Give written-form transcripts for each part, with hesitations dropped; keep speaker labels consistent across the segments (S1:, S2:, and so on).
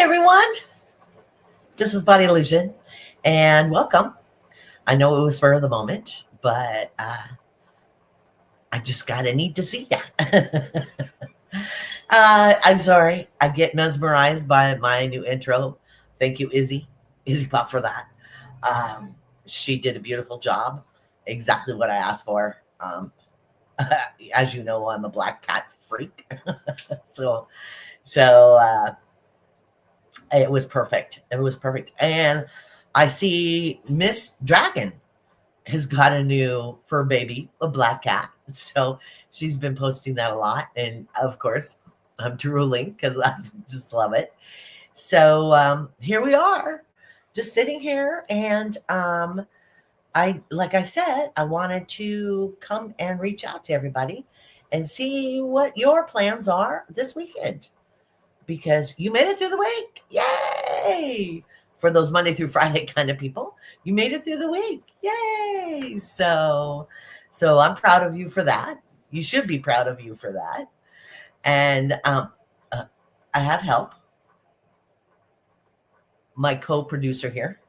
S1: everyone. This is Body Illusion, and welcome. I know it was for the moment, but I just got to need to see that. I'm sorry. I get mesmerized by my new intro. Thank you, Izzy Pop, for that. Um, she did a beautiful job. Exactly what I asked for. As you know, I'm a black cat freak, so so it was perfect. It was perfect, and I see Miss Dragon has got a new fur baby, a black cat. So she's been posting that a lot. And of course, I'm drooling because I just love it. So here we are, just sitting here. And like I said, I wanted to come and reach out to everybody and see what your plans are this weekend because you made it through the week. Yay! For those Monday through Friday kind of people, you made it through the week. Yay! So I'm proud of you for that. You should be proud of you for that. And uh, I have help. My co-producer here.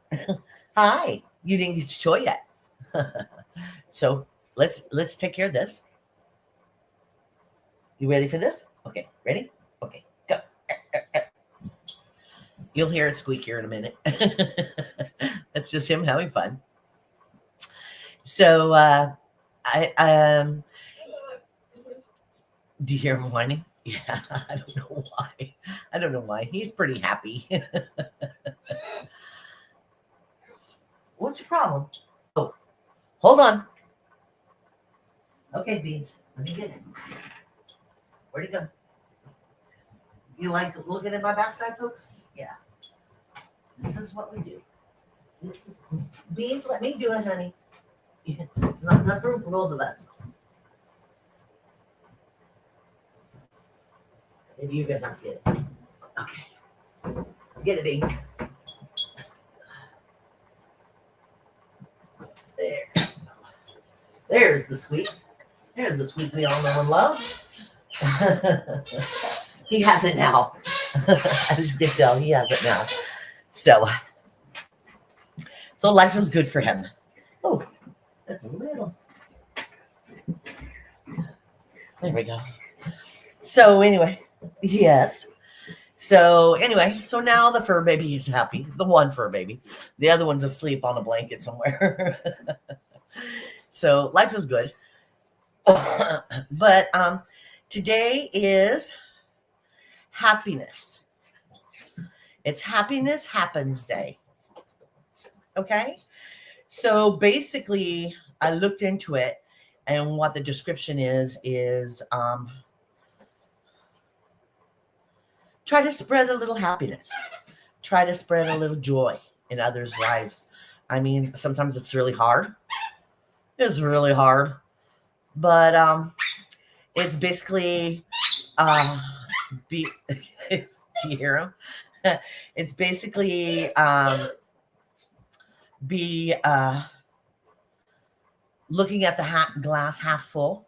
S1: Hi. You didn't get your toy yet. So let's take care of this. You ready for this? Okay, ready? Okay, go. You'll hear it squeak here in a minute. That's just him having fun. So I do you hear him whining? Yeah, I don't know why. I don't know why. He's pretty happy. What's your problem? Oh, hold on. Okay, Beans. Let me get it. Where'd he go? You like looking at my backside, folks? Yeah. This is what we do. This is Beans. Let me do it, honey. It's not enough room for both of us. Maybe you're gonna have to get it. Okay. Get it, Beans. There. There's the sweet. There's the sweet we all know and love. He has it now. As you can tell, he has it now. So life was good for him. Oh, that's a little. There we go. So anyway, yes. So now the fur baby is happy. The one fur baby. The other one's asleep on a blanket somewhere. So life was good. But today is happiness. It's happiness happens day. Okay? So basically I looked into it and what the description is try to spread a little happiness. Try to spread a little joy in others' lives. I mean, sometimes it's really hard. It's really hard. But it's basically be do you hear him? It's basically be looking at the glass half full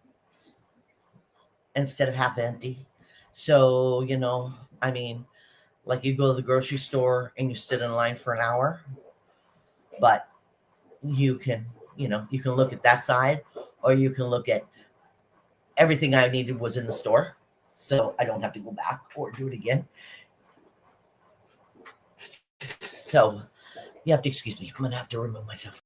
S1: instead of half empty. So, I mean, like you go to the grocery store and you sit in line for an hour, but you can look at that side, or you can look at everything I needed was in the store. So I don't have to go back or do it again. So you have to excuse me. I'm going to have to remove myself.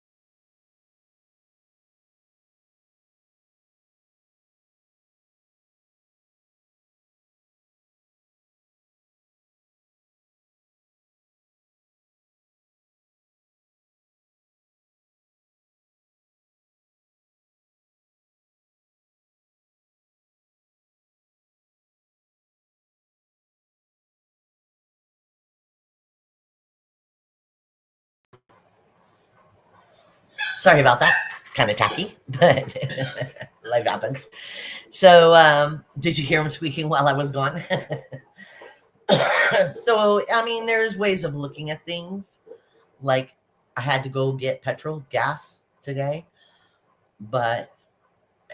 S1: Sorry about that. Kind of tacky, but life happens. So, did you hear him squeaking while I was gone? So, I mean, there's ways of looking at things. Like, I had to go get gas today, but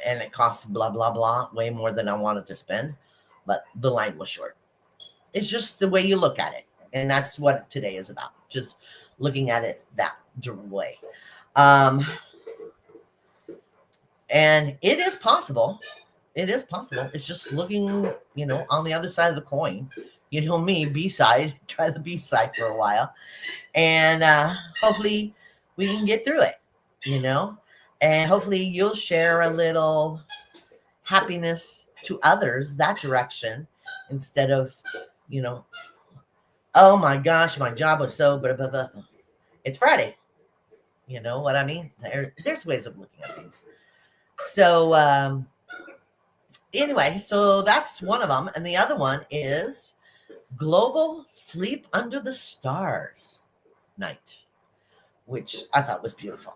S1: and it costs blah blah blah way more than I wanted to spend, but the line was short. It's just the way you look at it. And that's what today is about. Just looking at it that way. Um, and it is possible. It is possible. It's just looking, on the other side of the coin. You know me, B side. Try the B side for a while, and hopefully we can get through it. And hopefully you'll share a little happiness to others that direction instead of, oh my gosh, my job was so blah, blah, blah. It's Friday. You know what I mean? There's ways of looking at things. So anyway, so that's one of them. And the other one is Global Sleep Under the Stars Night, which I thought was beautiful.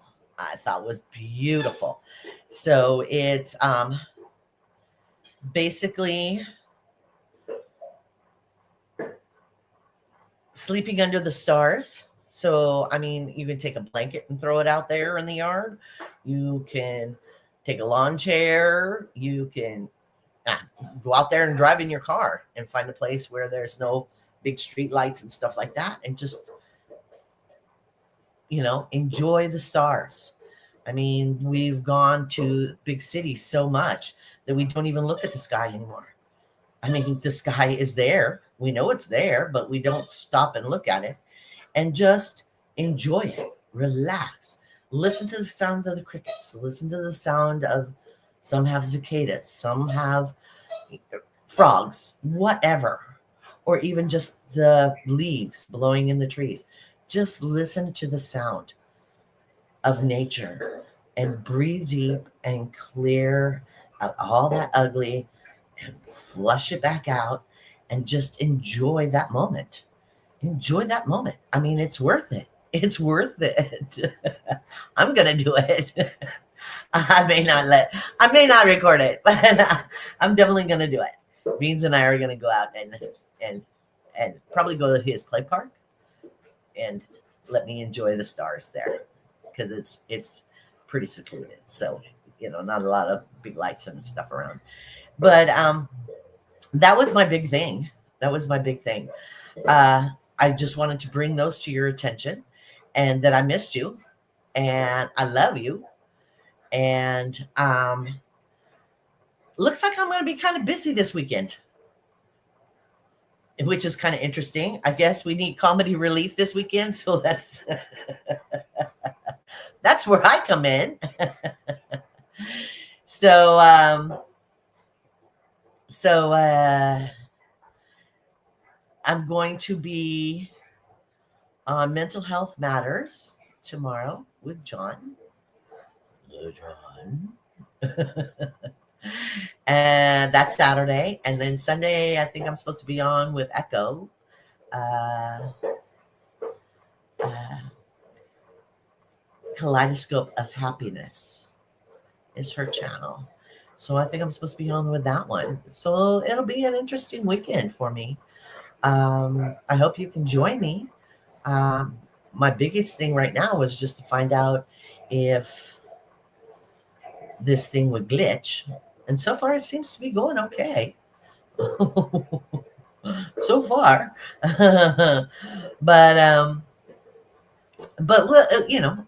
S1: So it's basically sleeping under the stars. So, I mean, you can take a blanket and throw it out there in the yard. You can take a lawn chair. You can go out there and drive in your car and find a place where there's no big street lights and stuff like that. And just, enjoy the stars. I mean, we've gone to big cities so much that we don't even look at the sky anymore. I mean, the sky is there. We know it's there, but we don't stop and look at it and just enjoy it. Relax. Listen to the sound of the crickets. Listen to the sound of, some have cicadas, some have frogs, whatever, or even just the leaves blowing in the trees. Just listen to the sound of nature and breathe deep and clear out all that ugly and flush it back out and just enjoy that moment. Enjoy that moment. I mean, it's worth it. It's worth it. I'm going to do it. I may not record it, but I'm definitely going to do it. Beans and I are going to go out and probably go to his play park and let me enjoy the stars there, because it's pretty secluded. So, not a lot of big lights and stuff around. But that was my big thing. I just wanted to bring those to your attention, and that I missed you, and I love you. And looks like I'm going to be kind of busy this weekend, which is kind of interesting. I guess we need comedy relief this weekend, so that's that's where I come in. So I'm going to be on Mental Health Matters tomorrow with John. And that's Saturday. And then Sunday, I think I'm supposed to be on with Echo. Kaleidoscope of Happiness is her channel. So I think I'm supposed to be on with that one. So it'll be an interesting weekend for me. I hope you can join me. My biggest thing right now is just to find out if this thing would glitch. And so far, it seems to be going okay. So far. But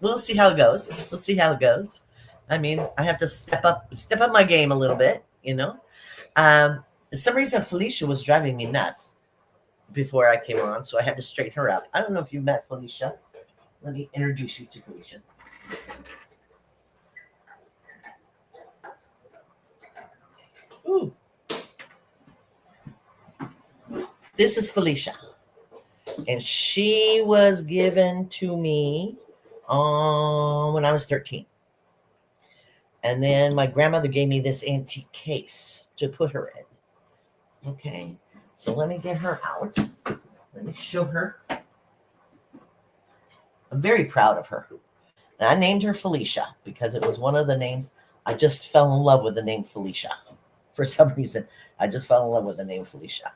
S1: we'll see how it goes. I mean, I have to step up my game a little bit, For some reason, Felicia was driving me nuts before I came on, so I had to straighten her up. I don't know if you've met Felicia. Let me introduce you to Felicia. Ooh. This is Felicia. And she was given to me when I was 13. And then my grandmother gave me this antique case to put her in. Okay. So let me get her out. Let me show her. I'm very proud of her. And I named her Felicia because it was one of the names. I just fell in love with the name Felicia. For some reason, I just fell in love with the name Felicia.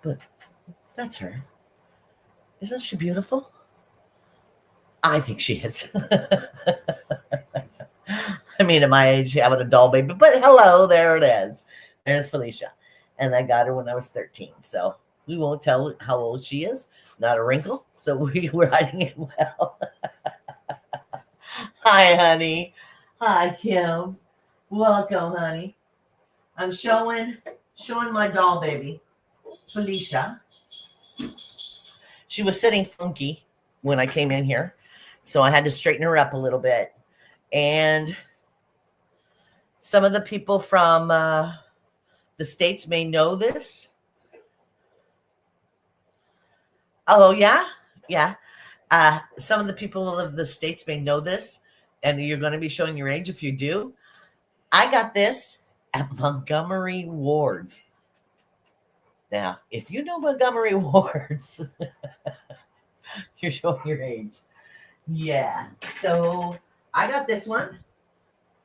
S1: But that's her. Isn't she beautiful? I think she is. I mean, at my age, having a doll baby. But hello, there it is. There's Felicia. And I got her when I was 13. So We won't tell how old she is. Not a wrinkle. So we're hiding it well. Hi, honey. Hi, Kim. Welcome, honey. I'm showing my doll baby, Felicia. She was sitting funky when I came in here, so I had to straighten her up a little bit. And some of the people from the States may know this. Oh, yeah? Yeah. Some of the people of the States may know this, and you're going to be showing your age if you do. I got this at Montgomery Ward's. Now, if you know Montgomery Ward's, you're showing your age. Yeah. So I got this one,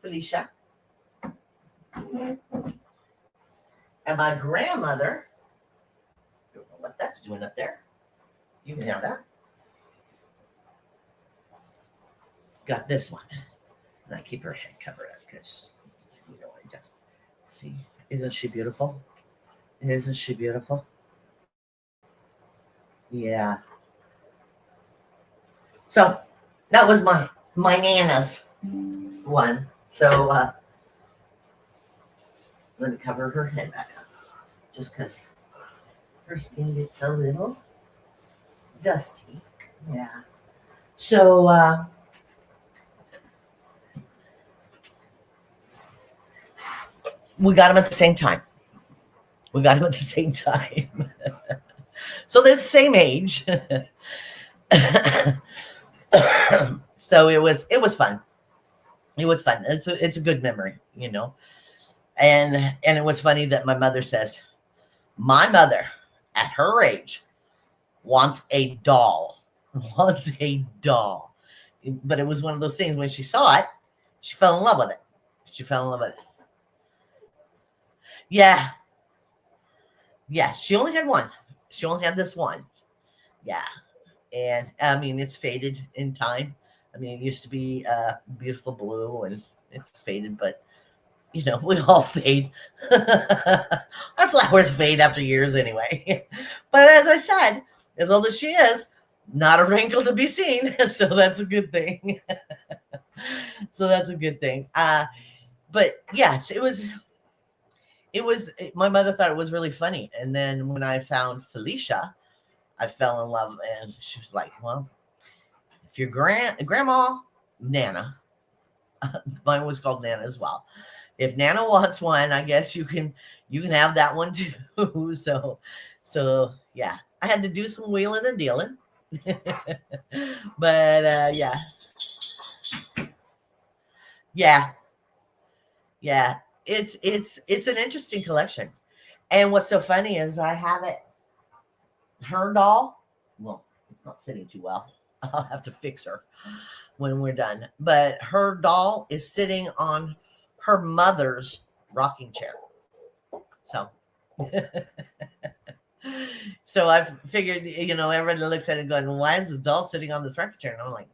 S1: Felicia. And my grandmother, I don't know what that's doing up there. You can have that. Got this one. And I keep her head covered up because, I just see. Isn't she beautiful? Isn't she beautiful? Yeah. So that was my Nana's one. So let me cover her head back up, just because her skin gets a little dusty. Yeah. So we got them at the same time. So they're the same age. So it was fun. It was fun. It's a good memory, And it was funny that my mother says, my mother at her age wants a doll. But it was one of those things when she saw it, she fell in love with it. Yeah. Yeah. She only had one. She only had this one. Yeah. And I mean, it's faded in time. I mean, it used to be beautiful blue and it's faded, but we all fade. Our flowers fade after years anyway. But as I said, as old as she is, not a wrinkle to be seen. So that's a good thing. But yes, it was, my mother thought it was really funny. And then when I found Felicia, I fell in love, and she was like, well, if your grandma, Nana, mine was called Nana as well. If Nana wants one, I guess you can have that one too. So yeah, I had to do some wheeling and dealing. But yeah, it's an interesting collection. And what's so funny is I have it, her doll. Well, it's not sitting too well. I'll have to fix her when we're done. But her doll is sitting on her mother's rocking chair. So so I figured, everybody looks at it going, why is this doll sitting on this rocking chair? And I'm like,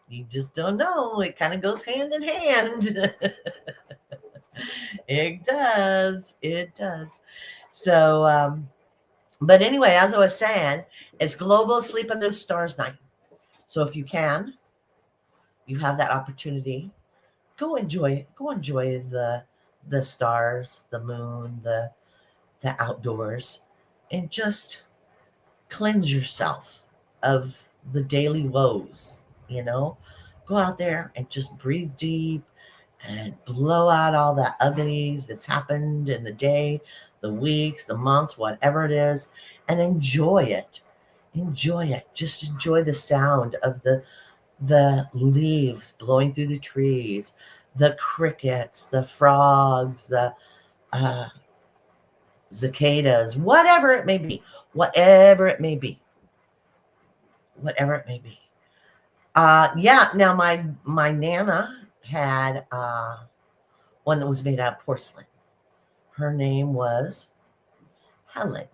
S1: you just don't know. It kind of goes hand in hand. It does. So, but anyway, as I was saying, it's Global Sleep Under the Stars Night. So if you can, you have that opportunity, go enjoy the stars, the moon, the outdoors, and just cleanse yourself of the daily woes. Go out there and just breathe deep and blow out all that uglies that's happened in the day, the weeks, the months, whatever it is, and enjoy it. Just enjoy the sound of the leaves blowing through the trees, the crickets, the frogs, the cicadas, whatever it may be. Yeah. Now my Nana had one that was made out of porcelain. Her name was Helen.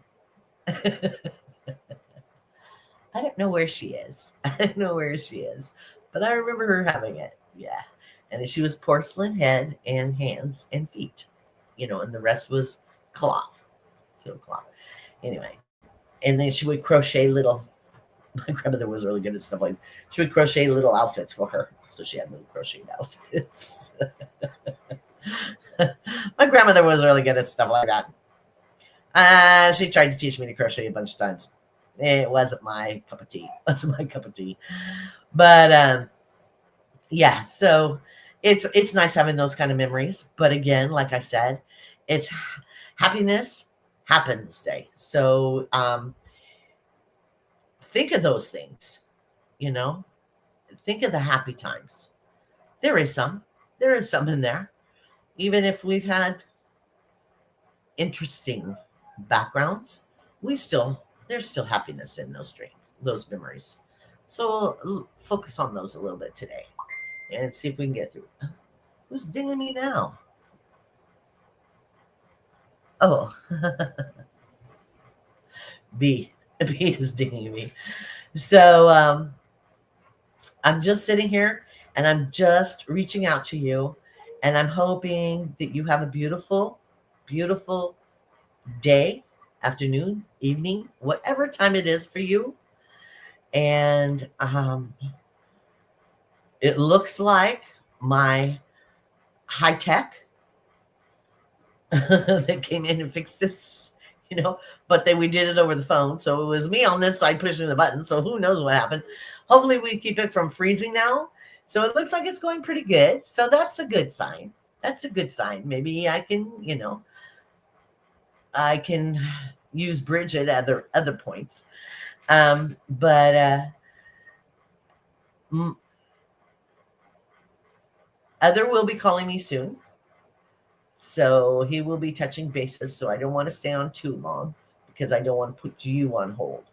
S1: I don't know where she is. But I remember her having it. Yeah. And she was porcelain head and hands and feet, and the rest was cloth, field cloth. Anyway, And then she would crochet little, my grandmother was really good at stuff like, she would crochet little outfits for her. So she had little crocheted outfits. My grandmother was really good at stuff like that. She tried to teach me to crochet a bunch of times. It wasn't my cup of tea. It wasn't my cup of tea. But yeah, so it's nice having those kind of memories. But again, like I said, it's happiness happens day. So think of those things, you know, think of the happy times. There is some in there, even if we've had interesting backgrounds, there's still happiness in those dreams, those memories. So focus on those a little bit today and see if we can get through. Who's dinging me now? Oh, B is dinging me. So I'm just sitting here and I'm just reaching out to you, and I'm hoping that you have a beautiful, beautiful day, afternoon, evening, whatever time it is for you. And it looks like my high tech that came in and fixed this, but we did it over the phone. So it was me on this side pushing the button. So who knows what happened. Hopefully we keep it from freezing now. So it looks like it's going pretty good. So that's a good sign. That's a good sign. Maybe I can, I can use Bridge at other points. But Other will be calling me soon. So he will be touching bases. So I don't want to stay on too long because I don't want to put you on hold.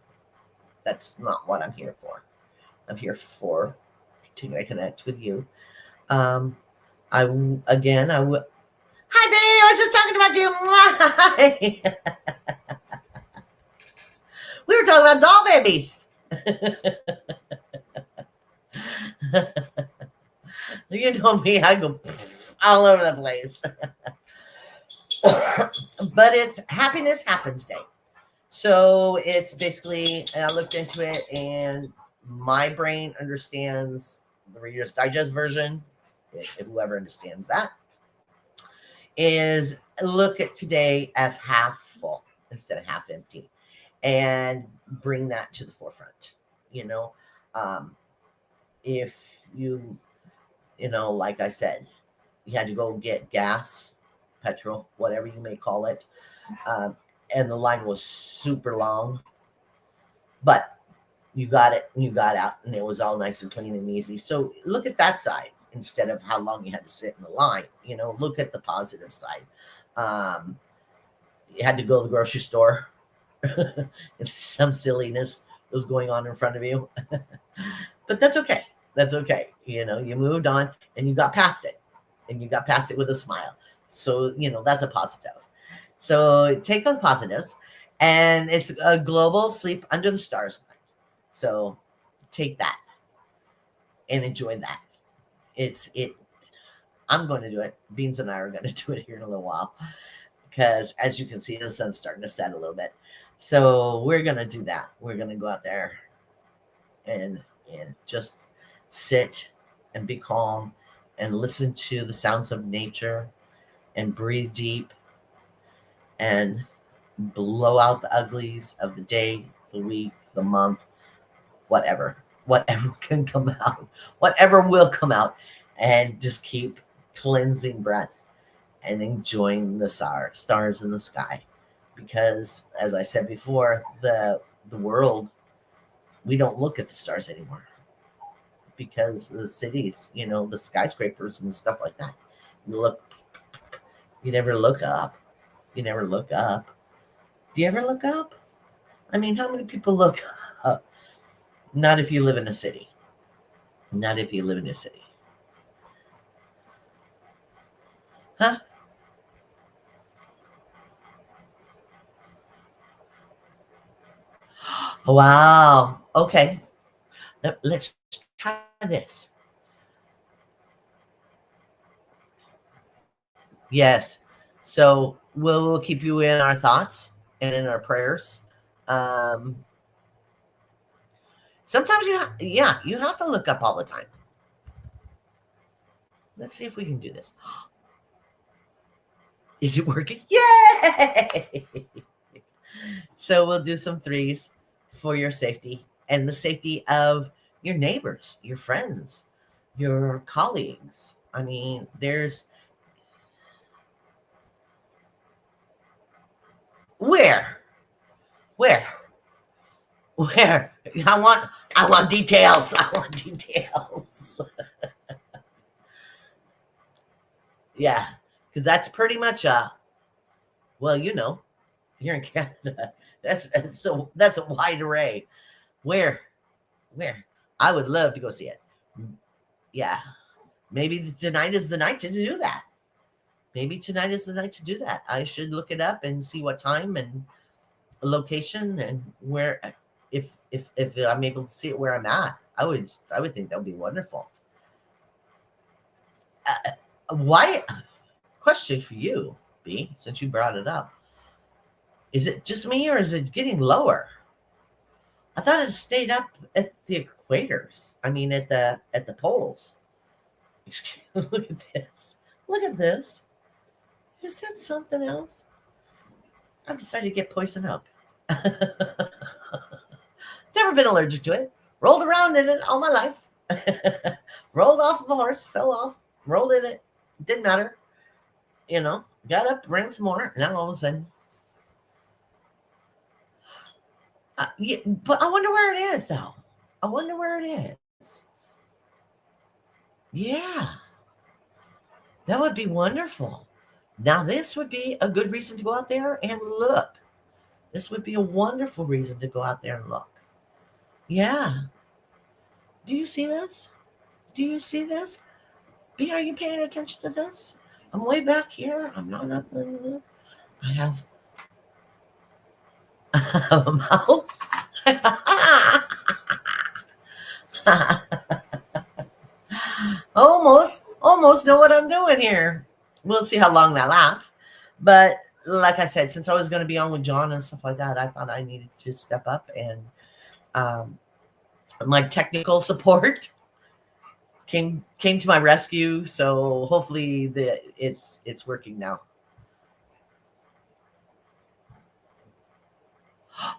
S1: That's not what I'm here for. I'm here for to connect with you. I would. Hi, babe. I was just talking about you. We were talking about doll babies. You know me, I go all over the place. But it's Happiness Happens Day. So it's basically, and I looked into it, and my brain understands the Reader's Digest version, if whoever understands that, is look at today as half full instead of half empty, and bring that to the forefront. If you, like I said, you had to go get gas, petrol, whatever you may call it, and the line was super long, but you got it and you got out, and it was all nice and clean and easy. So look at that side instead of how long you had to sit in the line. Look at the positive side. You had to go to the grocery store. It's some silliness was going on in front of you. But that's okay. That's okay. You moved on and you got past it, and you got past it with a smile. So, that's a positive. So take the positives, and it's a global sleep under the stars night. So take that and enjoy that. I'm going to do it. Beans and I are going to do it here in a little while, because as you can see, the sun's starting to set a little bit. So we're going to do that. We're going to go out there and just sit and be calm and listen to the sounds of nature and breathe deep and blow out the uglies of the day, the week, the month, whatever can come out, whatever will come out, and just keep cleansing breath and enjoying the stars in the sky. Because as I said before, the world, we don't look at the stars anymore, because the cities, the skyscrapers and stuff like that, you never look up. Do you ever look up? I mean, how many people look up? Not if you live in a city. Huh? Wow. Okay. Let's try this. Yes. So we'll keep you in our thoughts and in our prayers. Sometimes you have to look up all the time. Let's see if we can do this. Is it working? Yay! So we'll do some threes for your safety and the safety of your neighbors, your friends, your colleagues. I mean, there's where, where, where? I want details. I want details. Yeah, because that's pretty much well, here in Canada, that's a wide array. Where, where? I would love to go see it. Yeah, maybe tonight is the night to do that. Maybe tonight is the night to do that. I should look it up and see what time and location and where. If I'm able to see it where I'm at, I would think that would be wonderful. Why? Question for you, B, since you brought it up. Is it just me or is it getting lower? I thought it stayed up at the equators. I mean, at the poles. Look at this. Look at this. Is that something else? I've decided to get poison oak. Never been allergic to it. Rolled around in it all my life. Rolled off of a horse, fell off, rolled in it. Didn't matter. Got up, ran some more. Now all of a sudden. Yeah, but I wonder where it is, though. I wonder where it is. Yeah. That would be wonderful. Now, this would be a good reason to go out there and look. This would be a wonderful reason to go out there and look. Yeah. Do you see this? Do you see this? B, are you paying attention to this? I'm way back here. I'm not up there. I have a mouse. almost know what I'm doing here. We'll see how long that lasts. But like I said, since I was going to be on with John and stuff like that, I thought I needed to step up, and my technical support came to my rescue. So hopefully it's working now.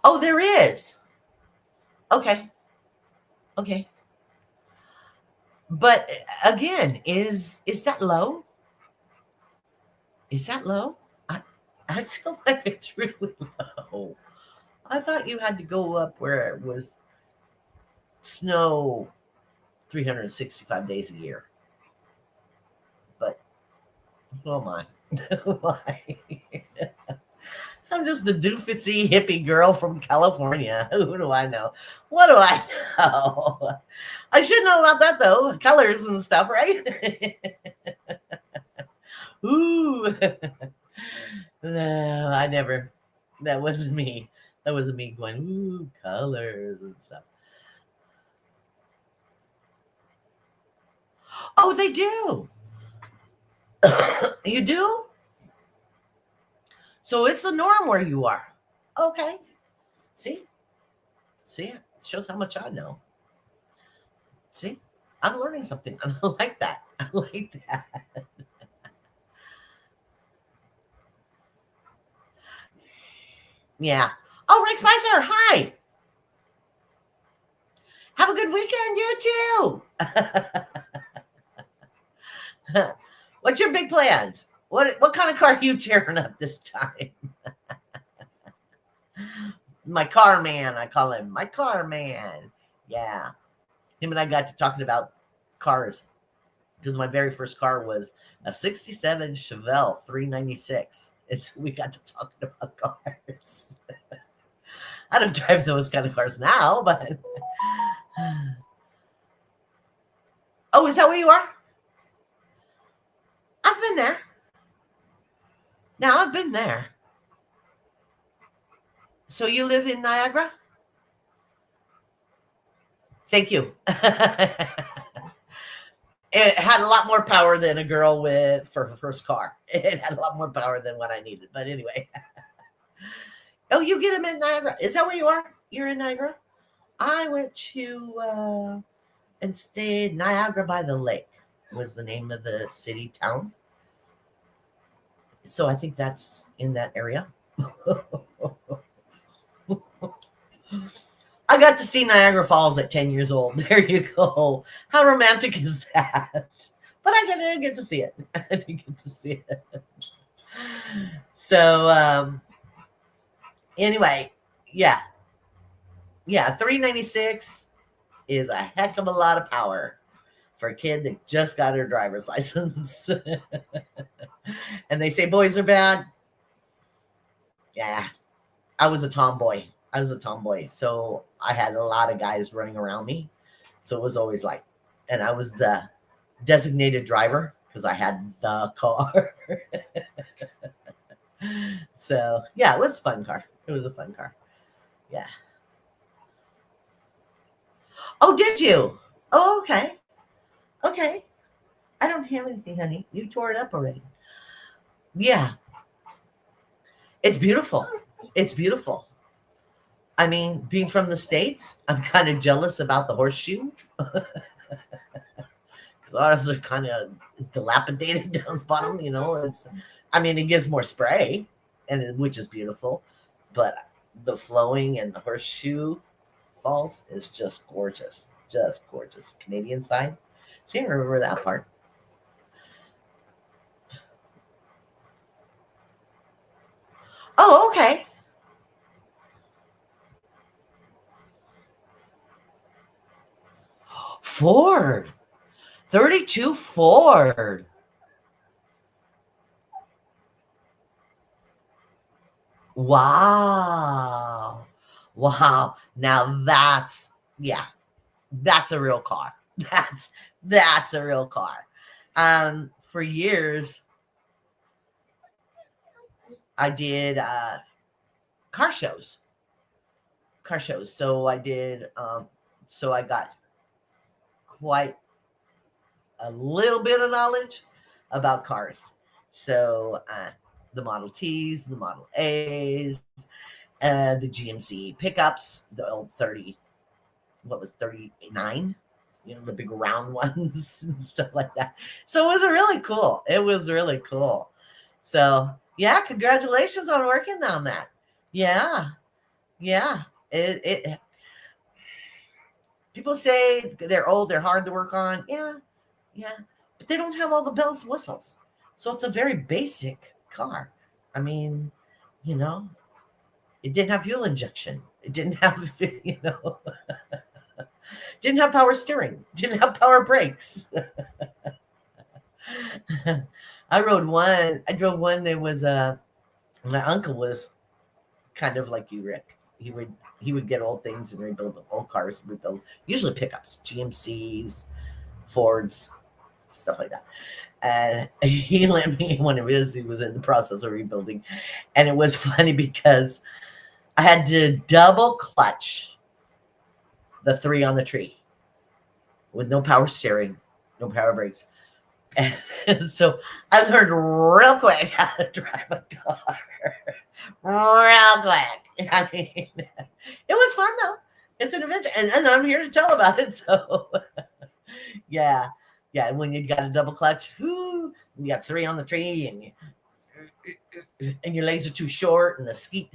S1: Oh, there is. Okay. But again, is that low? Is that low? I feel like it's really low. I thought you had to go up where it was snow 365 days a year. But oh my. I'm just the doofusy hippie girl from California. Who do I know? What do I know? I should know about that, though. Colors and stuff, right? Ooh. No, I never. That wasn't me. That wasn't me going, ooh, colors and stuff. Oh, they do. You do? So it's a norm where you are. Okay. See? It shows how much I know. See? I'm learning something. I like that. I like that. Yeah. Oh, Rick Spicer, hi. Have a good weekend, you too. What's your big plans? What kind of car are you tearing up this time? My car man, I call him. My car man. Yeah. Him and I got to talking about cars because my very first car was a 67 Chevelle 396. We got to talking about cars. I don't drive those kind of cars now, but oh, is that where you are? I've been there. Now I've been there. So you live in Niagara? Thank you. It had a lot more power than a girl for her first car. It had a lot more power than what I needed. But anyway, Oh, you get them in Niagara. Is that where you are? You're in Niagara? I went to and stayed Niagara by the Lake was the name of the city town. So I think that's in that area. I got to see Niagara Falls at 10 years old. There you go. How romantic is that? But I didn't get to see it. I didn't get to see it. So anyway, yeah. Yeah, 396 is a heck of a lot of power for a kid that just got her driver's license. And they say boys are bad. Yeah, I was a tomboy. So I had a lot of guys running around me. So it was always like, and I was the designated driver because I had the car. So yeah, it was a fun car. It was a fun car. Yeah. Oh, did you? Oh, okay. Okay. I don't have anything, honey. You tore it up already. Yeah. It's beautiful. It's beautiful. I mean, being from the States, I'm kind of jealous about the horseshoe. Because ours are kind of dilapidated down the bottom, you know. I mean, it gives more spray, which is beautiful. But the flowing and the horseshoe falls is just gorgeous. Just gorgeous. Canadian side. See, I remember that part. Oh, okay. Ford. 32 Ford. Wow. Wow. Now yeah, that's a real car. That's a real car. For years I did car shows. So I did so I got quite a little bit of knowledge about cars. So the Model Ts, the Model As, the GMC pickups, the old 30, what was 39? You know, the big round ones and stuff like that. So it was really cool. It was really cool. So yeah, congratulations on working on that. Yeah, yeah. It people say they're old, they're hard to work on. Yeah, yeah, but they don't have all the bells and whistles. So it's a very basic car. I mean, you know, it didn't have fuel injection. It didn't have, you know, didn't have power steering. Didn't have power brakes. I rode one. I drove one that was my uncle was kind of like you, Rick. He would get old things and rebuild them, old cars, rebuild usually pickups, GMCs, Fords, stuff like that. And he lent me one of his. He was in the process of rebuilding, and it was funny because I had to double clutch the 3 on the tree with no power steering, no power brakes. And so I learned real quick how to drive a car. Real quick. I mean, it was fun though. It's an adventure. And I'm here to tell about it. So yeah. Yeah. And when you got a double clutch, you got 3 on the tree and your legs are too short and the seat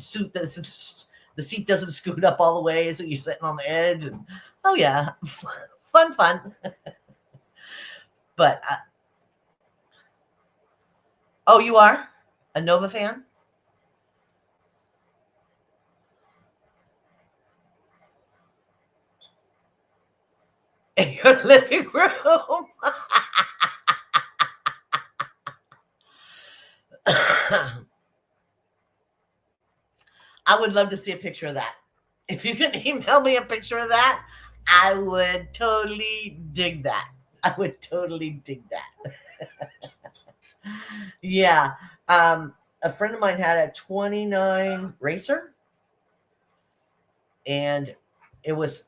S1: doesn't scoot up all the way. So you're sitting on the edge and oh yeah. Fun. But oh, you are a Nova fan? In your living room? I would love to see a picture of that. If you can email me a picture of that, I would totally dig that. I would totally dig that. Yeah. A friend of mine had a 29 Racer, and it was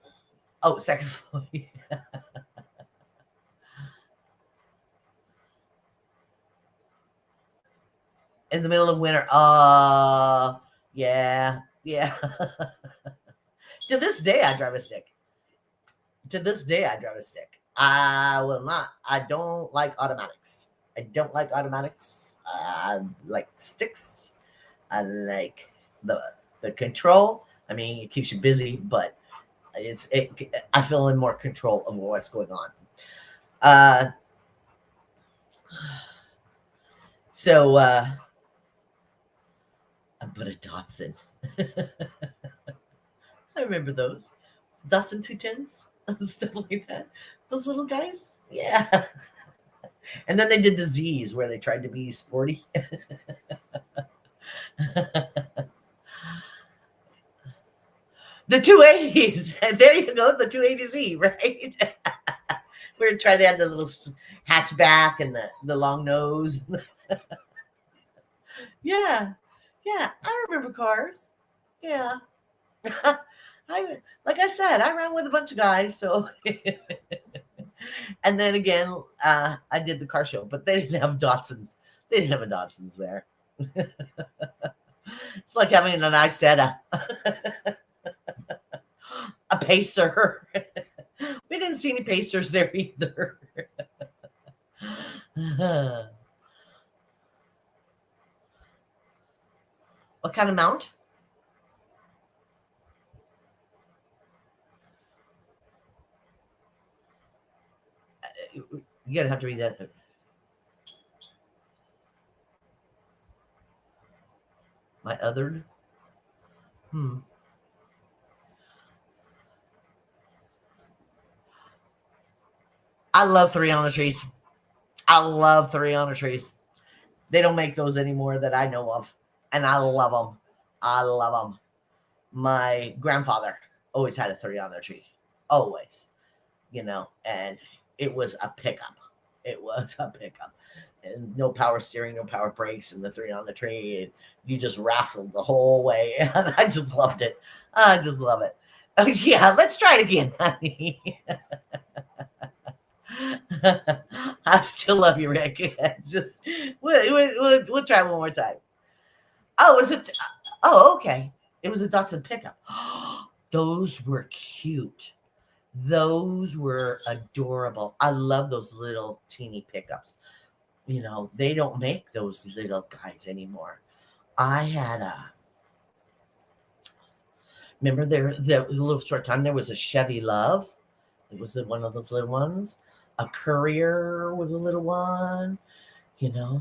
S1: second floor. In the middle of winter. Yeah. Yeah. To this day, I drive a stick. To this day, I drive a stick. I will not. I don't like automatics. I don't like automatics. I like sticks. I like the control. I mean, it keeps you busy, but I feel in more control of what's going on. Uh, so I put a Datsun. I remember those Datsun 210s, stuff like that. Those little guys, yeah. And then they did the Z's where they tried to be sporty. The 280s. There you go, the 280Z, right? We were trying to have the little hatchback and the long nose. Yeah, yeah, I remember cars. Yeah. I like I said, I ran with a bunch of guys, so and then again, I did the car show, but they didn't have Datsuns. They didn't have a Datsuns there. It's like having an Isetta, a Pacer. We didn't see any Pacers there either. What kind of mount? You're gonna have to read that. My other. Hmm. I love 3 on the trees. I love 3 on the trees. They don't make those anymore that I know of, and I love them. I love them. My grandfather always had a 3 on the tree, always, and it was a pickup. It was a pickup, and no power steering, no power brakes, and the 3 on the tree. And you just wrestled the whole way, and I just loved it. I just love it. Oh, yeah, let's try it again, honey. I still love you, Rick. It's just we'll try one more time. Oh, was it? Oh, okay. It was a Datsun pickup. Those were cute. Those were adorable. I love those little teeny pickups. They don't make those little guys anymore. I had a remember the little short time there was a Chevy Love. It was one of those little ones. A Courier was a little one.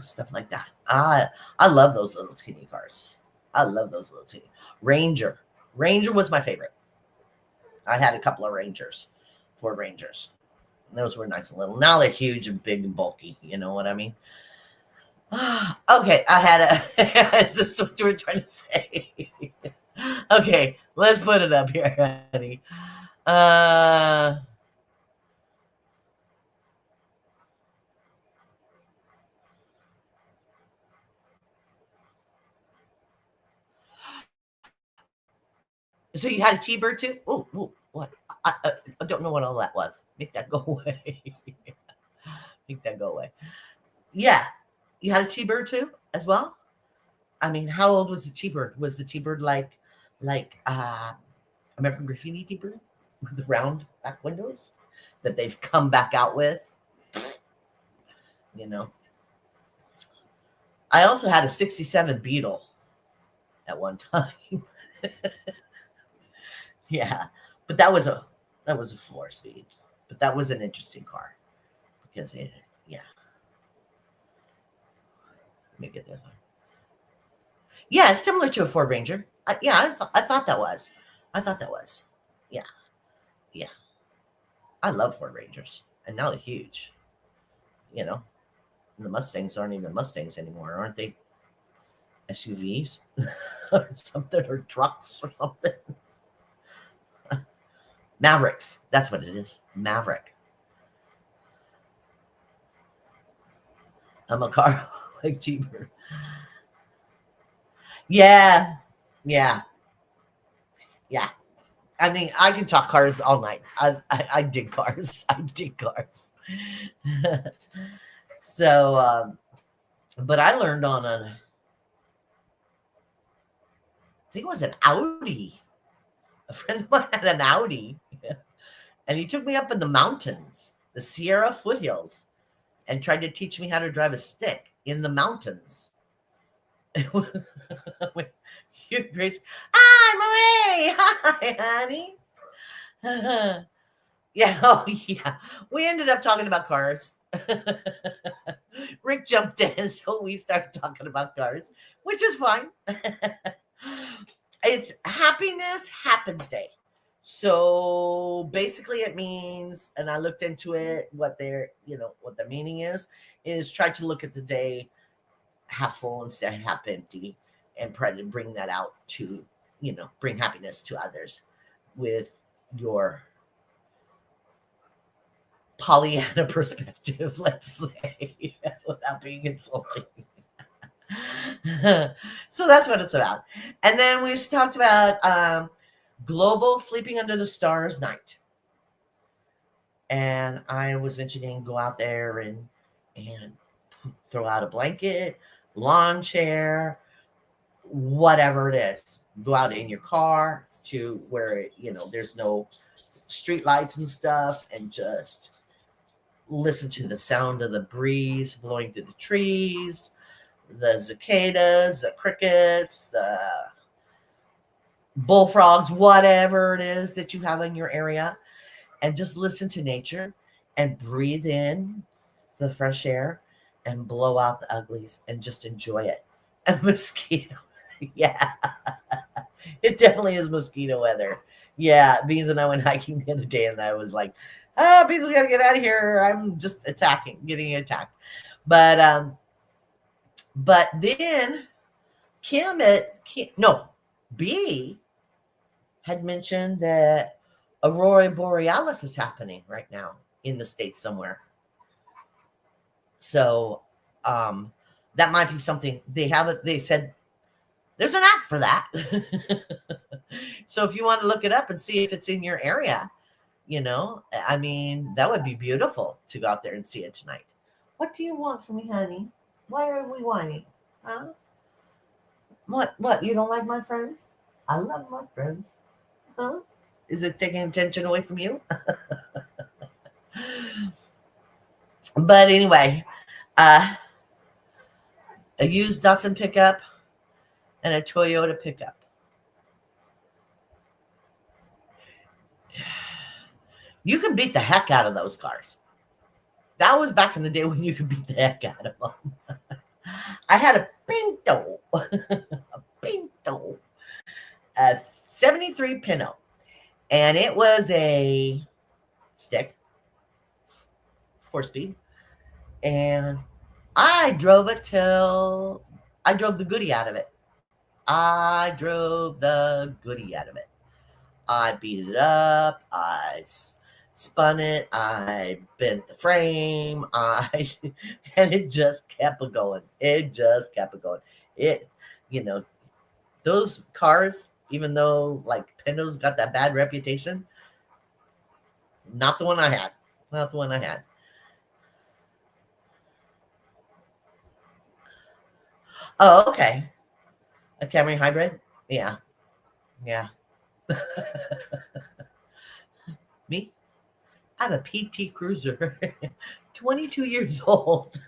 S1: Stuff like that. I love those little teeny cars. I love those little teeny. Ranger. Ranger was my favorite. I had a couple of Rangers, Ford Rangers. Those were nice and little. Now they're huge and big and bulky. You know what I mean? Okay, I had a. Is this what you were trying to say? Okay, let's put it up here, honey. So you had a T-Bird too? Oh, what? I don't know what all that was. Make that go away. Make that go away. Yeah, you had a T-Bird too, as well. I mean, how old was the T-Bird? Was the T-Bird like American Graffiti T-Bird with the round back windows that they've come back out with? You know, I also had a '67 Beetle at one time. Yeah, but that was a 4 speed. But that was an interesting car because yeah. Let me get this one. Yeah, it's similar to a Ford Ranger. Yeah, I thought that was. I thought that was. Yeah, yeah. I love Ford Rangers, and now they're huge. You know, and the Mustangs aren't even Mustangs anymore, aren't they? SUVs or something, or trucks or something. Mavericks. That's what it is. Maverick. I'm a car like T-Bird. Yeah, yeah, yeah. I mean, I can talk cars all night. I dig cars. I dig cars. So, but I learned on a. I think it was an Audi. A friend of mine had an Audi, and he took me up in the mountains, the Sierra foothills, and tried to teach me how to drive a stick in the mountains. You great. Hi, Marie. Hi, honey. Yeah, oh yeah. We ended up talking about cars. Rick jumped in, so we started talking about cars, which is fine. It's Happiness Happens Day. So basically it means, and I looked into it, what what the meaning is try to look at the day half full instead of half empty, and try to bring that out to, bring happiness to others with your Pollyanna perspective, let's say, without being insulting. So that's what it's about. And then we talked about Global Sleeping Under the Stars Night. And I was mentioning go out there and throw out a blanket, lawn chair, whatever it is. Go out in your car to where, there's no street lights and stuff, and just listen to the sound of the breeze blowing through the trees, the cicadas, the crickets, the bullfrogs, whatever it is that you have in your area, and just listen to nature and breathe in the fresh air and blow out the uglies and just enjoy it. And mosquito, yeah, it definitely is mosquito weather. Yeah, Beans and I went hiking the other day, and I was like, Beans, we gotta get out of here. I'm just getting attacked. But then B had mentioned that Aurora Borealis is happening right now in the States somewhere. So that might be something they said there's an app for that. So if you want to look it up and see if it's in your area, that would be beautiful to go out there and see it tonight. What do you want from me, honey? Why are we whining? Huh? What? You don't like my friends? I love my friends. Huh? Is it taking attention away from you? But anyway, a used Datsun pickup and a Toyota pickup. You can beat the heck out of those cars. That was back in the day when you could beat the heck out of them. I had a Pinto, a 73 Pinto, and it was a stick, 4-speed, and I drove the goodie out of it. I beat it up. I spun it. I bent the frame. And it just kept going. Those cars, even though like Pinto's got that bad reputation, not the one I had. Oh, okay. A Camry hybrid? Yeah. Me? I have a PT Cruiser, 22 years old.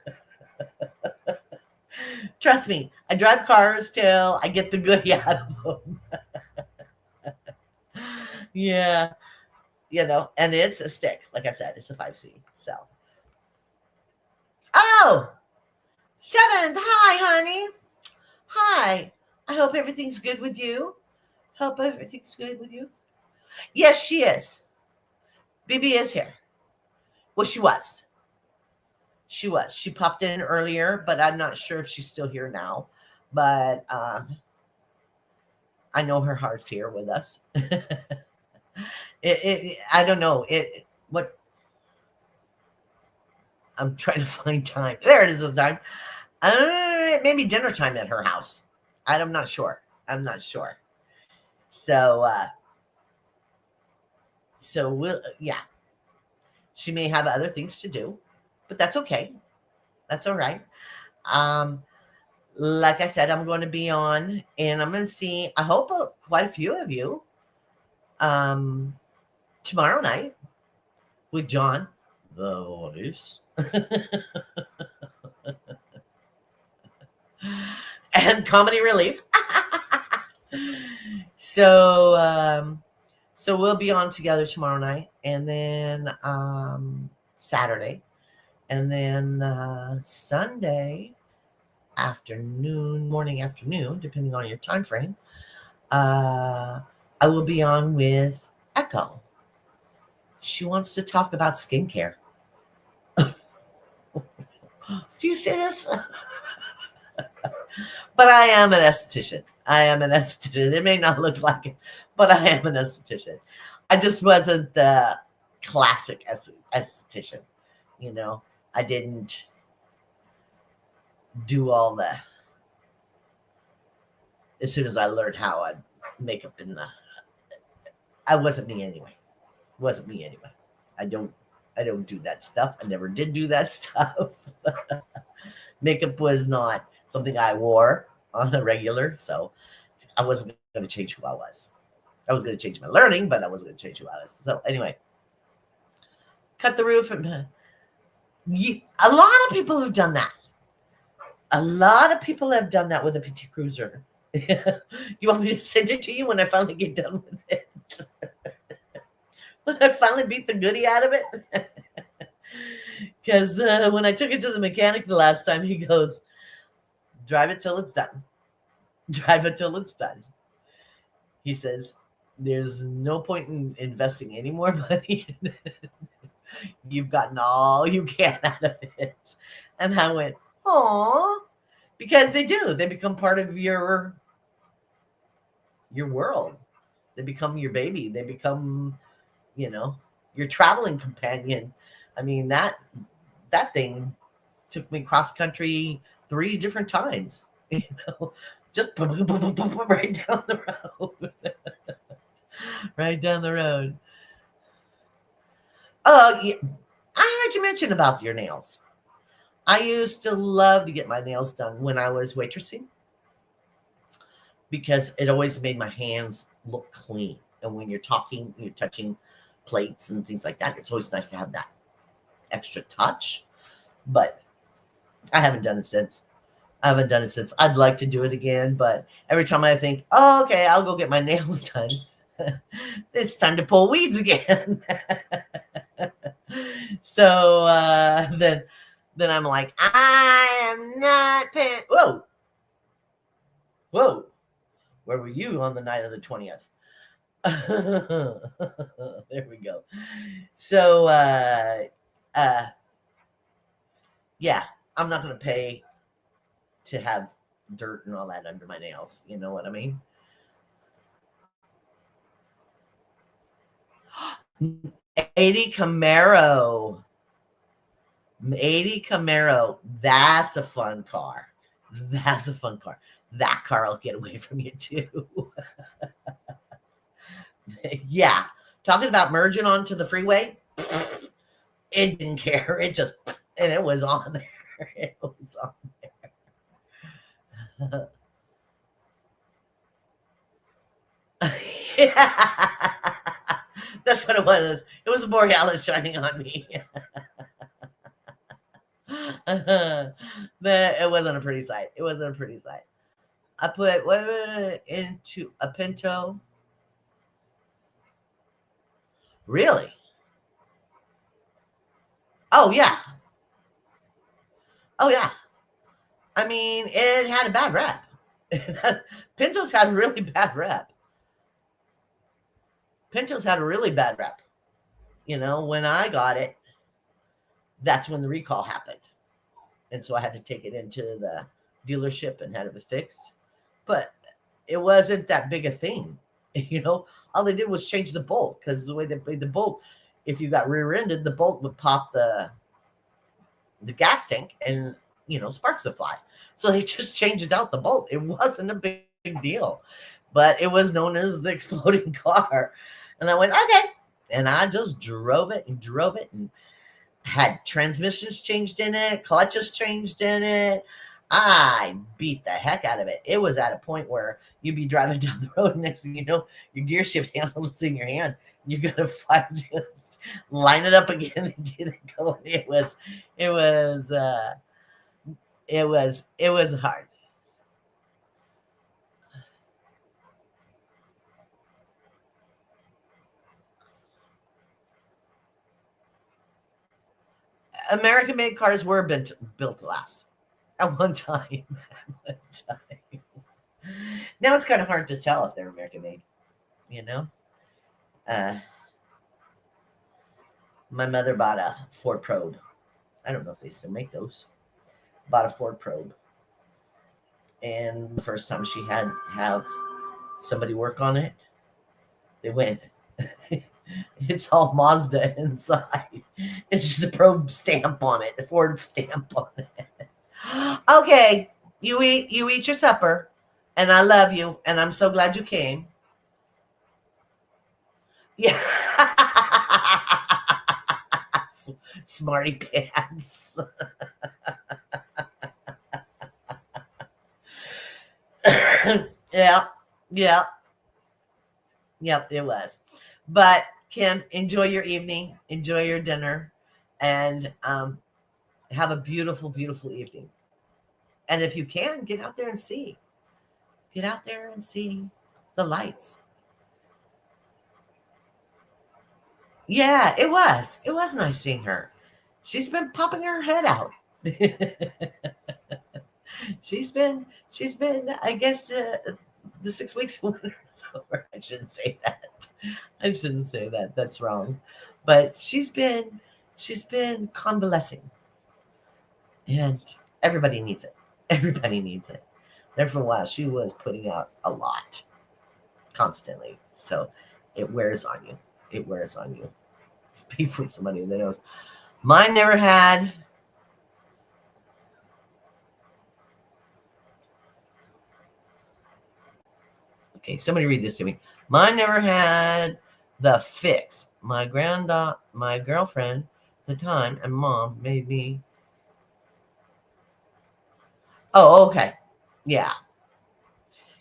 S1: Trust me, I drive cars till I get the goodie out of them. Yeah, and it's a stick. Like I said, it's a 5C. So, oh, 7th. Hi, honey. Hi. I hope everything's good with you. Yes, she is. BB is here. Well, she was. She popped in earlier, but I'm not sure if she's still here now. But I know her heart's here with us. I don't know. I'm trying to find time. There it is this time. Maybe dinner time at her house. I'm not sure. So we'll, yeah. She may have other things to do, but that's okay. That's all right. like I said, I'm going to be on, and I'm going to see, I hope quite a few of you tomorrow night with John the Voice and Comedy Relief. So we'll be on together tomorrow night, and then Saturday, and then Sunday morning afternoon, depending on your time frame. I will be on with Echo. She wants to talk about skincare. Do you see this? But I am an esthetician. It may not look like it, but I am an esthetician. I just wasn't the classic esthetician. I didn't do all the. As soon as I learned how I'd make up I wasn't me anyway. I don't do that stuff. I never did do that stuff. Makeup was not something I wore on a regular, so I wasn't going to change who I was. I was going to change my learning, but I wasn't going to change who I was. So anyway, cut the roof. And a lot of people have done that. A lot of people have done that with a PT Cruiser. You want me to send it to you when I finally get done with it? When I finally beat the goodie out of it? Because when I took it to the mechanic the last time, he goes, drive it till it's done. Drive it till it's done. He says, there's no point in investing any more money in it. You've gotten all you can out of it. And I went, aw. Because they do. They become part of your world. They become your baby. They become, your traveling companion. I mean, that thing took me cross country 3 different times. Just right down the road. Right down the road. Oh, yeah. I heard you mention about your nails. I used to love to get my nails done when I was waitressing because it always made my hands look clean. And when you're talking, you're touching plates and things like that, it's always nice to have that extra touch. But I haven't done it since. I'd like to do it again, but every time I think, oh, okay, I'll go get my nails done, it's time to pull weeds again. So then I'm like, I am not paying. Whoa. Where were you on the night of the 20th? There we go. So yeah, I'm not going to pay to have dirt and all that under my nails. You know what I mean? $80 Camaro. That's a fun car. That car will get away from you too. Yeah. Talking about merging onto the freeway. It didn't care. It was on there. It was on there. Yeah. That's what it was. It was Borealis shining on me. It wasn't a pretty sight. I put into a Pinto. Really? Oh yeah. I mean, it had a bad rep. Pintos had a really bad rep. When I got it, that's when the recall happened. And so I had to take it into the dealership and had it fixed. But it wasn't that big a thing. All they did was change the bolt, because the way they made the bolt, if you got rear-ended, the bolt would pop the gas tank and, sparks would fly. So they just changed out the bolt. It wasn't a big deal, but it was known as the exploding car. And I went, okay. And I just drove it and had transmissions changed in it, clutches changed in it. I beat the heck out of it. It was at a point where you'd be driving down the road, and next thing you know, your gear shift handle is in your hand. You gotta find line it up again and get it going. It was hard. American made cars were built to last at one time. At one time. Now it's kind of hard to tell if they're American made, you know? Uh, my mother bought a Ford Probe. I don't know if they still make those. Bought a Ford Probe. And the first time she had have somebody work on it, they went, it's all Mazda inside. It's just a Probe stamp on it, a Ford stamp on it. Okay, you eat your supper, and I love you, and I'm so glad you came. Yeah. Smarty pants. Yeah, yeah, yep, it was. But Kim, enjoy your evening, enjoy your dinner, and have a beautiful, beautiful evening. And if you can, get out there and see. Get out there and see the lights. Yeah, it was. It was nice seeing her. She's been popping her head out. she's been I guess the 6 weeks of winter is over. I shouldn't say that. I shouldn't say that. That's wrong. But she's been convalescing, and everybody needs it. Everybody needs it. There for a while, she was putting out a lot constantly, so it wears on you. It wears on you. Speak from somebody that knows. Mine never had. Okay, somebody read this to me. Mine never had the fix. My girlfriend at the time, and mom made me. Oh, okay. Yeah.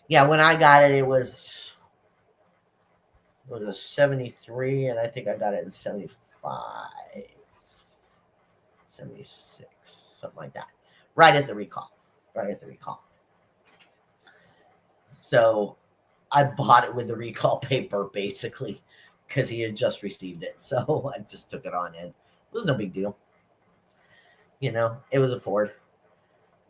S1: Yeah, when I got it, it was a 73, and I think I got it in 75, 76, something like that. Right at the recall. Right at the recall. So I bought it with the recall paper basically because he had just received it. So I just took it on in. It was no big deal. You know, it was a Ford.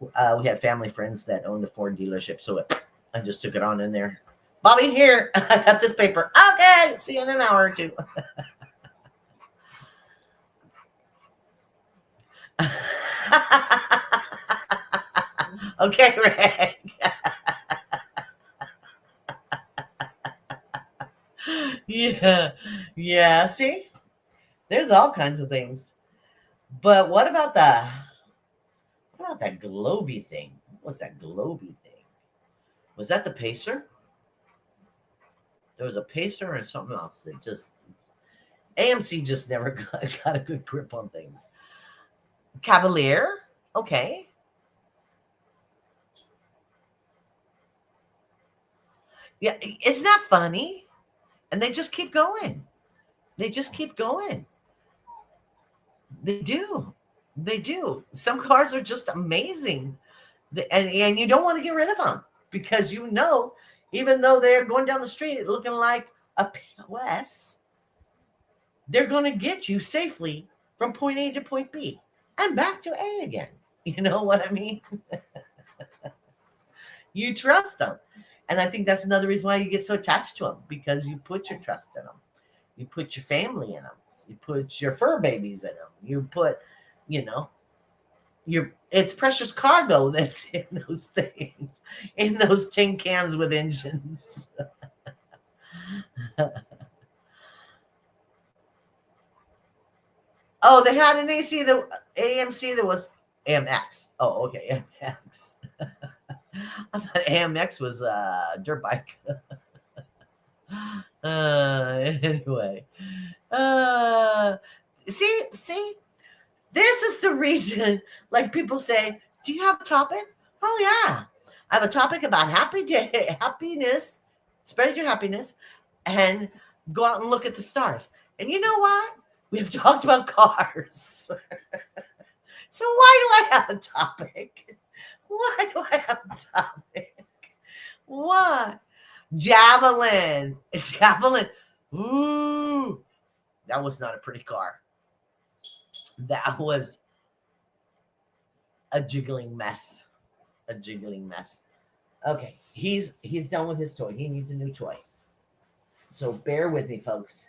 S1: We had family friends that owned a Ford dealership. So I just took it on in there. Bobby, here, I got this paper. Okay, see you in an hour or two. Okay, Rick. Yeah, yeah. See, there's all kinds of things. But what about that Globy thing? What was that Globy thing? Was that the Pacer? There was a Pacer and something else that just AMC just never got a good grip on things. Cavalier, okay. Yeah, isn't that funny? And they just keep going. They just keep going. They do. They do. Some cars are just amazing. And you don't want to get rid of them because you know, even though they're going down the street looking like a POS, they're going to get you safely from point A to point B and back to A again. You know what I mean? You trust them. And I think that's another reason why you get so attached to them, because you put your trust in them. You put your family in them. You put your fur babies in them. You put, you know, it's precious cargo that's in those things, in those tin cans with engines. Oh, they had an AC, the AMC that was AMX. Oh, okay, AMX. I thought AMX was a dirt bike. Anyway, see, this is the reason. Like people say, "Do you have a topic?" Oh yeah. I have a topic about happiness. Spread your happiness and go out and look at the stars. And you know what? We've talked about cars. So why do I have a topic? Why do I have a topic? Why? Javelin. Javelin. Ooh. That was not a pretty car. That was a jiggling mess. A jiggling mess. Okay, he's done with his toy. He needs a new toy. So bear with me, folks.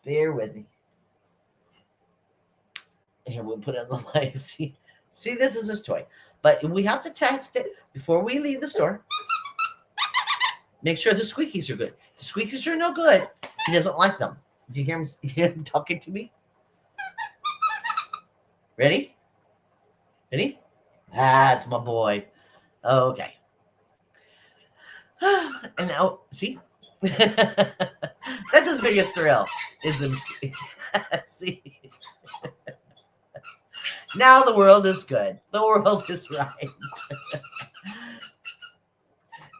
S1: Bear with me. Here, we'll put it on the light. See, this is his toy. But we have to test it before we leave the store. Make sure the squeakies are good. If the squeakies are no good, he doesn't like them. Do you hear him talking to me? Ready? Ready? That's my boy. Okay. And now, see? That's his biggest thrill, is them. See? Now the world is good. The world is right.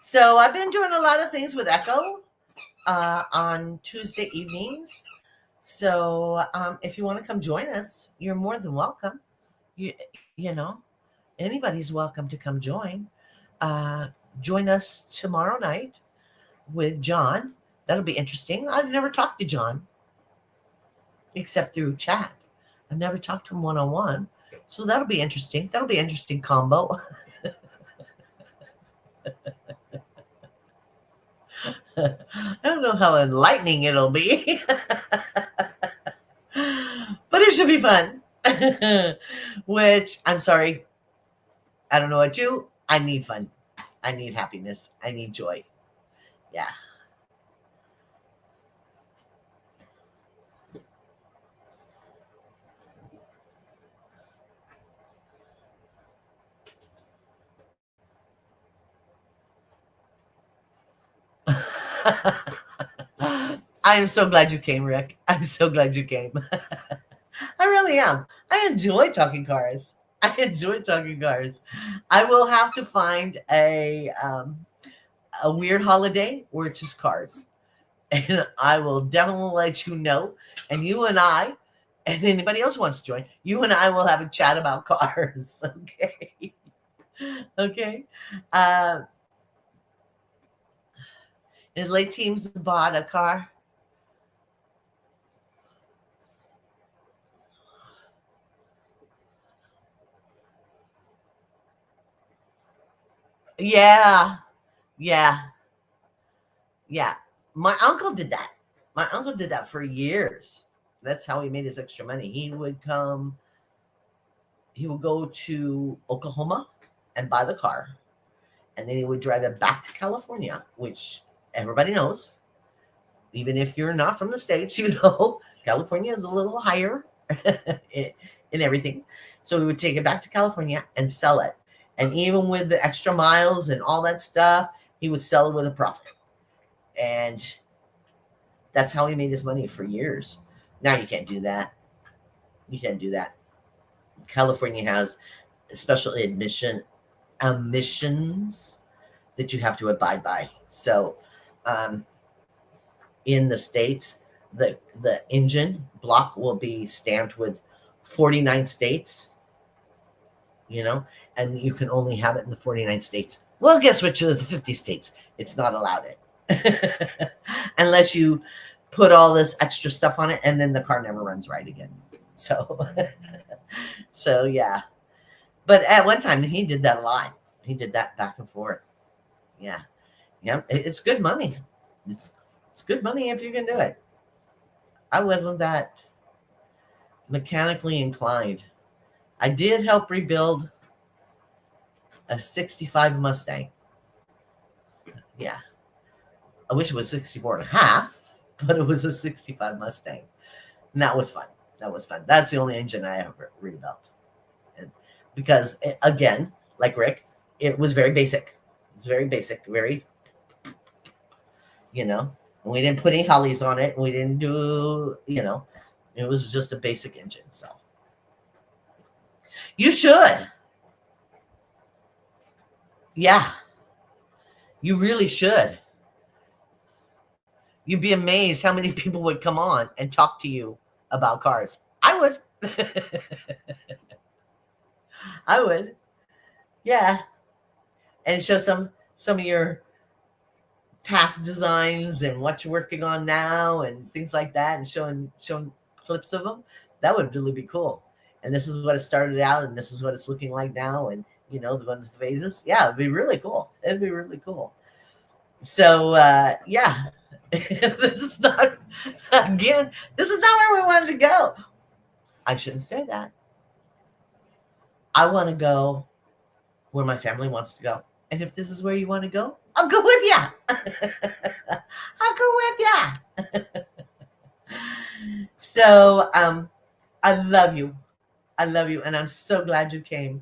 S1: So I've been doing a lot of things with Echo on Tuesday evenings. So if you want to come join us, you're more than welcome. You know, anybody's welcome to come join. Join us tomorrow night with John. That'll be interesting. I've never talked to John except through chat. I've never talked to him one-on-one. So that'll be interesting. That'll be an interesting combo. I don't know how enlightening it'll be. But it should be fun. Which, I'm sorry, I don't know what you. I need fun. I need happiness. I need joy. Yeah. I am so glad you came, Rick. I'm so glad you came. I really am. I enjoy talking cars. I enjoy talking cars. I will have to find a weird holiday where it's just cars, and I will definitely let you know. And you and I, and anybody else who wants to join, you and I will have a chat about cars. Okay. Okay. His late teams bought a car. Yeah. Yeah. Yeah. My uncle did that. My uncle did that for years. That's how he made his extra money. He would go to Oklahoma and buy the car. And then he would drive it back to California, which everybody knows. Even if you're not from the States, you know, California is a little higher in everything. So we would take it back to California and sell it. And even with the extra miles and all that stuff, he would sell it with a profit. And that's how he made his money for years. Now you can't do that. You can't do that. California has special emissions that you have to abide by. So in the States, the engine block will be stamped with 49 states, you know, and you can only have it in the 49 states. Well, guess what? To the 50 states, it's not allowed it. Unless you put all this extra stuff on it, and then the car never runs right again. So, so yeah. But at one time, he did that a lot. He did that back and forth. Yeah. Yeah. It's good money. It's good money if you can do it. I wasn't that mechanically inclined. I did help rebuild a 65 Mustang. Yeah. I wish it was 64 and a half, but it was a 65 Mustang. And that was fun. That was fun. That's the only engine I ever rebuilt. And because, again, like Rick, it was very basic. It was very basic, very, you know, we didn't put any Hollies on it. We didn't do, you know, it was just a basic engine. So you should. Yeah, you really should. You'd be amazed how many people would come on and talk to you about cars. I would. I would. Yeah. And show some of your past designs and what you're working on now and things like that, and showing clips of them. That would really be cool. And this is what it started out, and this is what it's looking like now, and the one with the phases. Yeah, it'd be really cool. It'd be really cool. So yeah, this is not again. This is not where we wanted to go. I shouldn't say that. I want to go where my family wants to go. And if this is where you want to go, I'll go with you. I'll go with you. So I love you. I love you. And I'm so glad you came.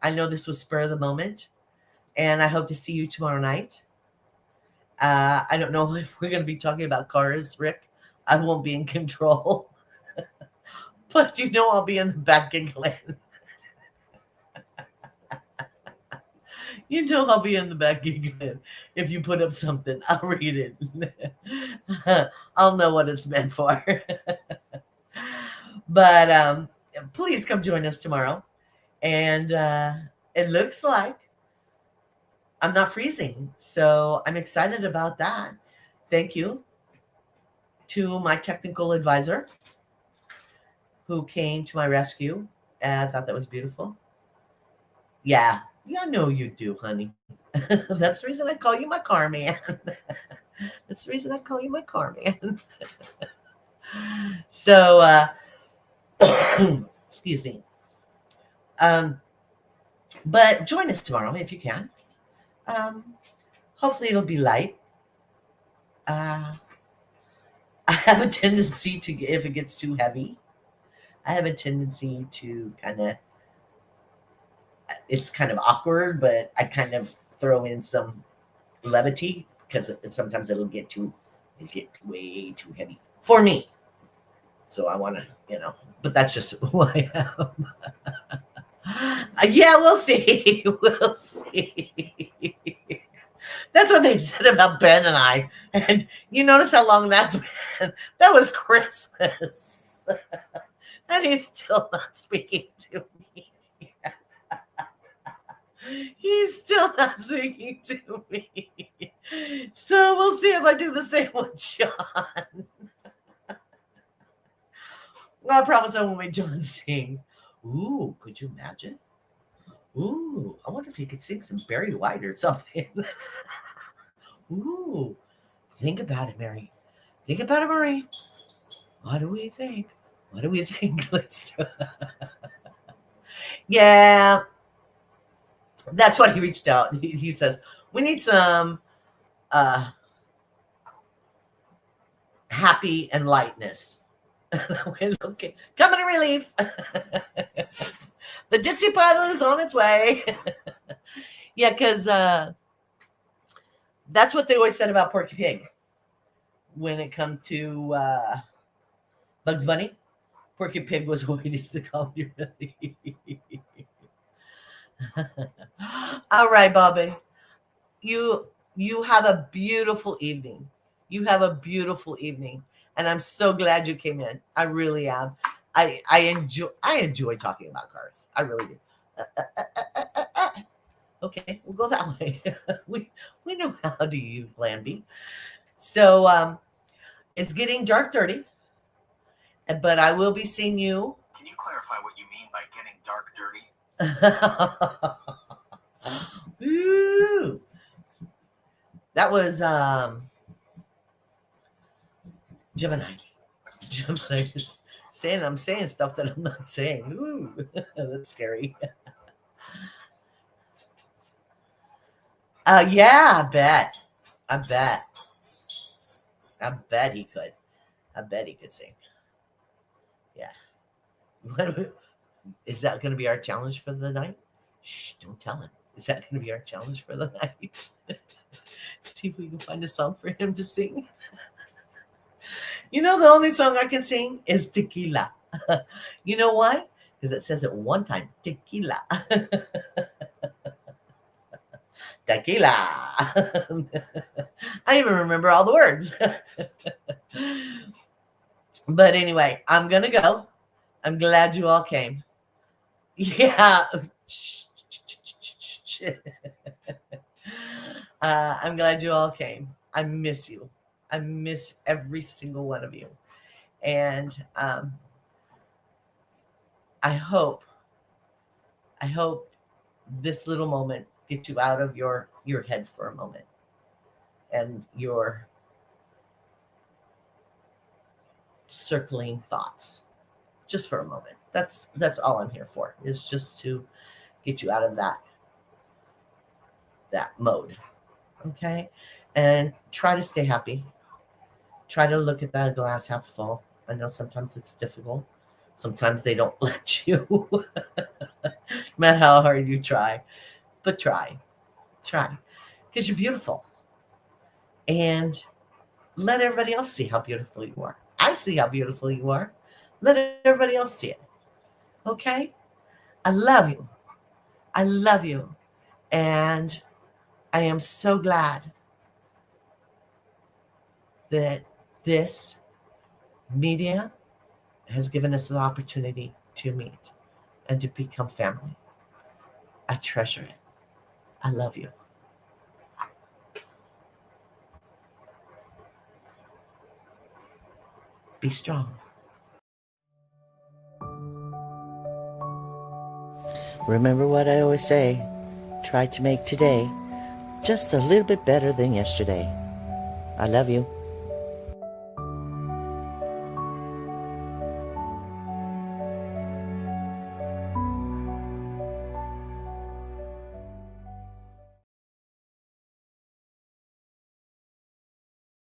S1: I know this was spur of the moment. And I hope to see you tomorrow night. I don't know if we're going to be talking about cars, Rick. I won't be in control. But I'll be in the back giggling. I'll be in the back giggling. If you put up something, I'll read it. I'll know what it's meant for. But please come join us tomorrow. And it looks like I'm not freezing. So I'm excited about that. Thank you to my technical advisor who came to my rescue. I thought that was beautiful. Yeah, I know you do, honey. That's the reason I call you my car man. That's the reason I call you my car man. So, excuse me. But join us tomorrow if you can. Hopefully it'll be light. I have a tendency to, if it gets too heavy, I have a tendency to it's kind of awkward, but I kind of throw in some levity because sometimes it'll get way too heavy for me. So I want to, but that's just who I am. Yeah, we'll see. We'll see. That's what they said about Ben and I. And you notice how long that's been? That was Christmas. And he's still not speaking to me. He's still not speaking to me. So we'll see if I do the same with John. Well, I promise I won't make John sing. Ooh, could you imagine? Ooh, I wonder if he could sing some Barry White or something. Ooh, think about it, Mary. Think about it, Marie. What do we think? What do we think? Yeah, that's why he reached out. He says, we need some happy and lightness. Okay, coming to relief. The Ditsy Paddle is on its way. Yeah, because that's what they always said about Porky Pig. When it come to Bugs Bunny, Porky Pig was always the comedy relief. All right, Bobby. You have a beautiful evening. You have a beautiful evening. And I'm so glad you came in. I really am. I enjoy talking about cars. I really do. Okay, we'll go that way. we know how to use Plan B. So it's getting dark 30, but I will be seeing you.
S2: Can you clarify what you mean by getting dark dirty?
S1: Ooh. That was Gemini. I'm saying stuff that I'm not saying. Ooh, that's scary. Yeah, I bet he could. I bet he could sing. Yeah. Is that going to be our challenge for the night? Shh, don't tell him. Is that going to be our challenge for the night? See if we can find a song for him to sing. The only song I can sing is Tequila. You know why? Because it says it one time, Tequila. Tequila. I even remember all the words. But anyway, I'm going to go. I'm glad you all came. Yeah. I'm glad you all came. I miss you. I miss every single one of you. And I hope this little moment gets you out of your head for a moment and your circling thoughts just for a moment. That's all I'm here for, is just to get you out of that mode. Okay? And try to stay happy. Try to look at that glass half full. I know sometimes it's difficult. Sometimes they don't let you. No matter how hard you try. But try. Because you're beautiful. And let everybody else see how beautiful you are. I see how beautiful you are. Let everybody else see it. Okay? I love you. I love you. And I am so glad that this media has given us the opportunity to meet and to become family. I treasure it. I love you. Be strong. Remember what I always say, try to make today just a little bit better than yesterday. I love you.